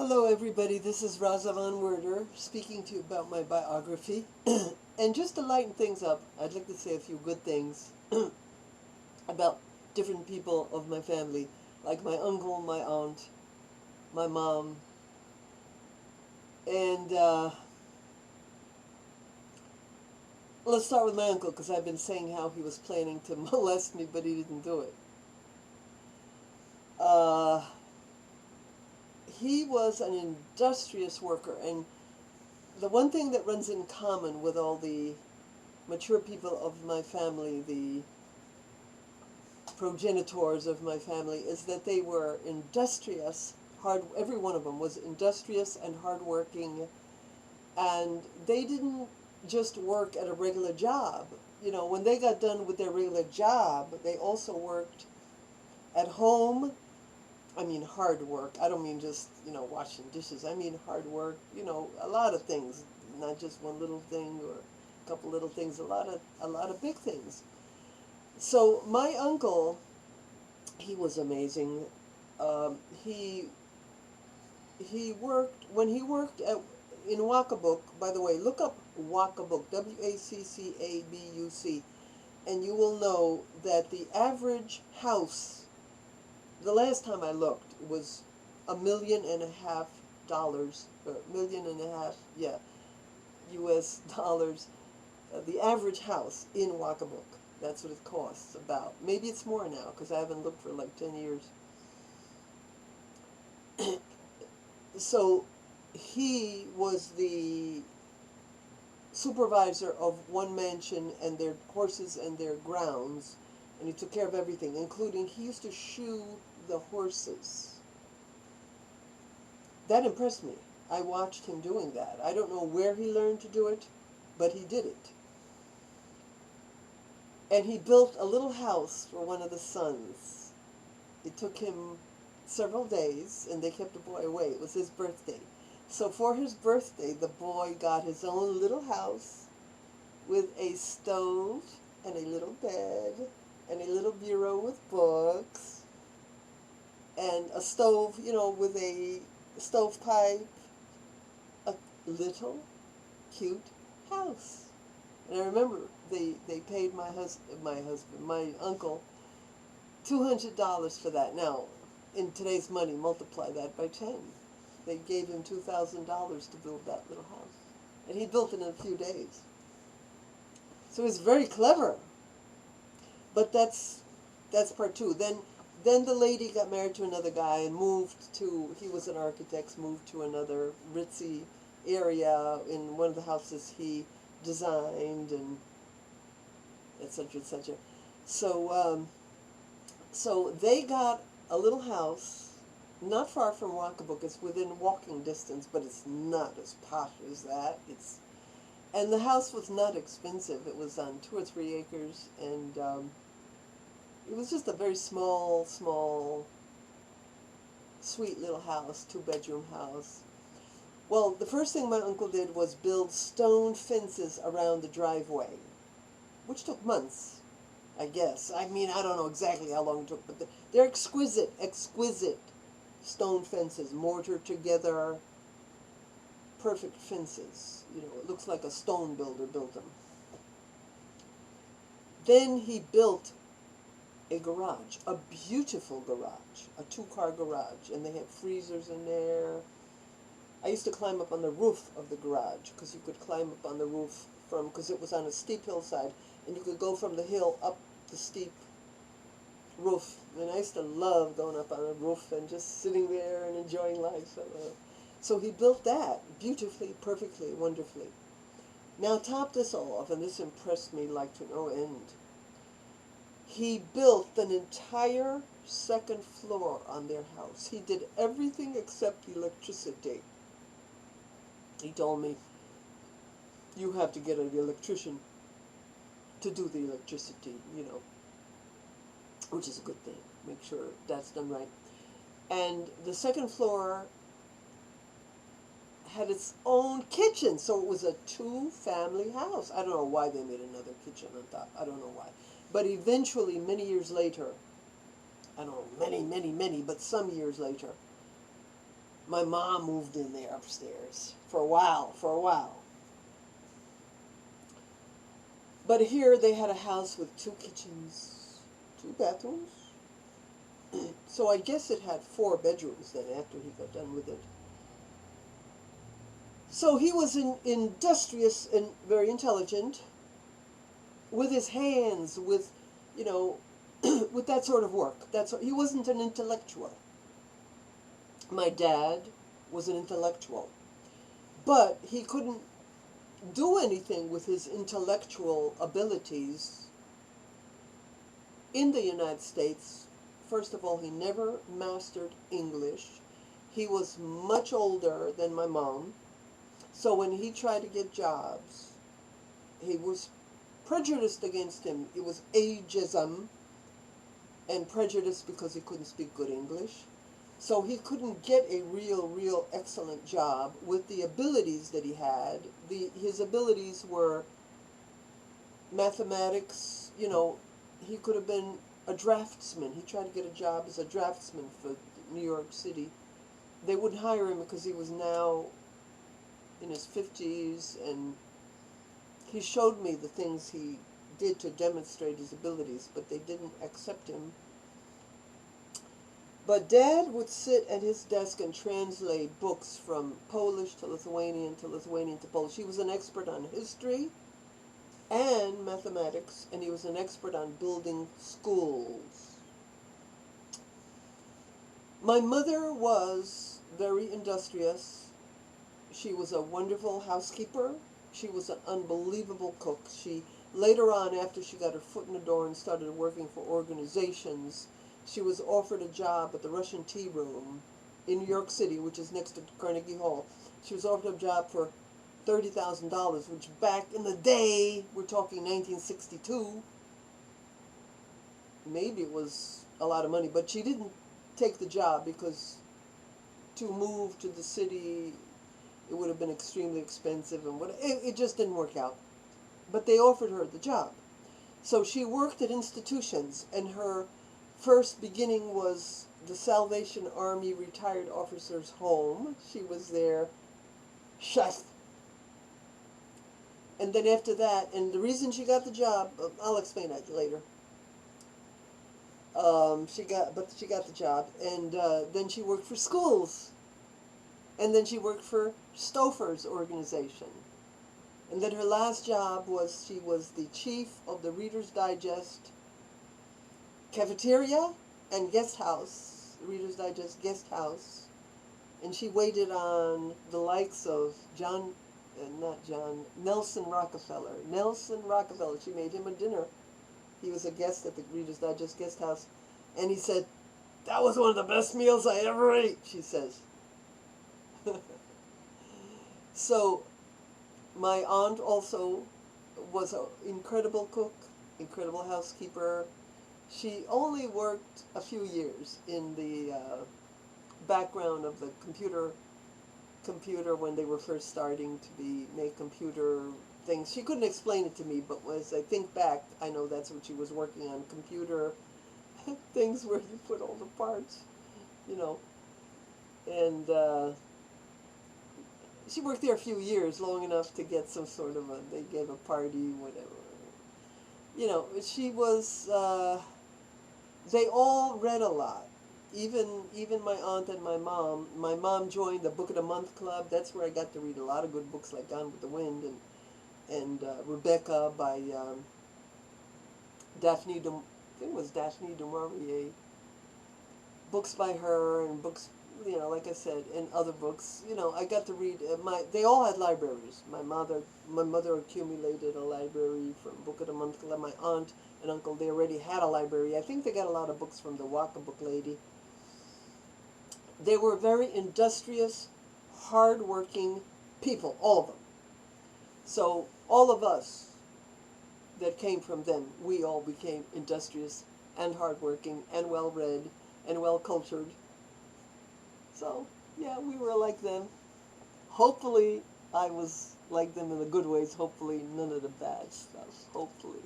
Hello everybody, this is Raza Van Werder speaking to you about my biography. And just to lighten things up, I'd like to say a few good things about different people of my family, like my uncle, my aunt, my mom, and let's start with my uncle, because I've been saying how he was planning to molest me, but he didn't do it. He was an industrious worker, and the one thing that runs in common with all the mature people of my family, the progenitors of my family, is that they were industrious, every one of them was industrious and hardworking, and they didn't just work at a regular job. You know, when they got done with their regular job, they also worked at home. I mean hard work. I don't mean just, washing dishes. I mean hard work, a lot of things, not just one little thing or a couple little things, a lot of big things. So my uncle, he was amazing. He worked when he worked in Waccabuc. By the way, look up Waccabuc, Waccabuc, and you will know that the average house, the last time I looked, was $1.5 million, $1.5 million, yeah, U.S. dollars. The average house in Waccabuc. That's what it costs about. Maybe it's more now because I haven't looked for like 10 years. So he was the supervisor of one mansion and their horses and their grounds, and he took care of everything, including he used to shoe the horses. That impressed me. I watched him doing that. I don't know where he learned to do it, but he did it. And he built a little house for one of the sons. It took him several days, and they kept the boy away. It was his birthday. So for his birthday, the boy got his own little house with a stove and a little bed and a little bureau with books and a stove, with a stovepipe. A little cute house. And I remember they paid my uncle, $200 for that. Now, in today's money, multiply that by 10. They gave him $2,000 to build that little house. And he built it in a few days. So he's very clever. But that's part two. Then the lady got married to another guy and he was an architect, moved to another ritzy area in one of the houses he designed, and etc., etc. So they got a little house not far from Waccabuc. It's within walking distance, but it's not as posh as that. And the house was not expensive. It was on 2 or 3 acres, and it was just a very small, sweet little house, 2-bedroom house. Well, the first thing my uncle did was build stone fences around the driveway, which took months, I guess. I mean, I don't know exactly how long it took, but they're exquisite stone fences, mortared together, perfect fences. It looks like a stone builder built them. Then he built a garage, a beautiful garage, a 2-car garage, and they had freezers in there. I used to climb up on the roof of the garage, because you could climb up on the roof because it was on a steep hillside, and you could go from the hill up the steep roof. And I used to love going up on the roof and just sitting there and enjoying life. So he built that beautifully, perfectly, wonderfully. Now top this all off, and this impressed me like to no end. He built an entire 2nd floor on their house. He did everything except electricity. He told me, you have to get an electrician to do the electricity, which is a good thing. Make sure that's done right. And the 2nd floor had its own kitchen, so it was a 2-family house. I don't know why they made another kitchen on top. I don't know why. But eventually, many years later, I don't know, many, but some years later, My mom moved in there upstairs for a while. But here they had a house with 2 kitchens, 2 bathrooms. So I guess it had 4 bedrooms then after he got done with it. So he was industrious and very intelligent with his hands, with, you know, with that sort of work. He wasn't an intellectual. My dad was an intellectual, but he couldn't do anything with his intellectual abilities in the United States. First of all, he never mastered English. He was much older than my mom, so when he tried to get jobs, he was prejudiced against him. It was ageism and prejudice because he couldn't speak good English. So he couldn't get a real excellent job with the abilities that he had. His abilities were mathematics. You know, he could have been a draftsman. He tried to get a job as a draftsman for New York City. They wouldn't hire him because he was now in his 50s, and he showed me the things he did to demonstrate his abilities, but they didn't accept him. But Dad would sit at his desk and translate books from Polish to Lithuanian to Lithuanian to Polish. He was an expert on history and mathematics, and he was an expert on building schools. My mother was very industrious. She was a wonderful housekeeper. She was an unbelievable cook. She, later on, after she got her foot in the door and started working for organizations, she was offered a job at the Russian Tea Room in New York City, which is next to Carnegie Hall. She was offered a job for $30,000, which back in the day, we're talking 1962, maybe it was a lot of money, but she didn't take the job because to move to the city, it would have been extremely expensive, and it just didn't work out. But they offered her the job. So she worked at institutions, and her first beginning was the Salvation Army Retired Officers Home. She was their chef. And then after that, and the reason she got the job, I'll explain that later. She got the job, and then she worked for schools. And then she worked for Stouffer's organization. And then her last job was she was the chief of the Reader's Digest cafeteria and guest house, Reader's Digest guest house. And she waited on the likes of Nelson Rockefeller. Nelson Rockefeller, she made him a dinner. He was a guest at the Reader's Digest guest house. And he said, "That was one of the best meals I ever ate," she says. So, my aunt also was an incredible cook, incredible housekeeper. She only worked a few years in the background of the computer when they were first starting to make computer things. She couldn't explain it to me, but as I think back, I know that's what she was working on, computer things where you put all the parts, you know. And she worked there a few years, long enough to get some sort of they gave a party, whatever. You know, she was, they all read a lot. Even my aunt and my mom. My mom joined the Book of the Month Club. That's where I got to read a lot of good books like Gone with the Wind and Rebecca by Daphne du Maurier. Books by her and books, you know, like I said, and other books. You know, I got to read. They all had libraries. My mother accumulated a library from Book of the Month Club. My aunt and uncle, they already had a library. I think they got a lot of books from the Waka Book Lady. They were very industrious, hard-working people, all of them. So all of us that came from them, we all became industrious and hardworking and well-read and well-cultured. So, yeah, we were like them. Hopefully, I was like them in the good ways. Hopefully, none of the bad stuff. Hopefully.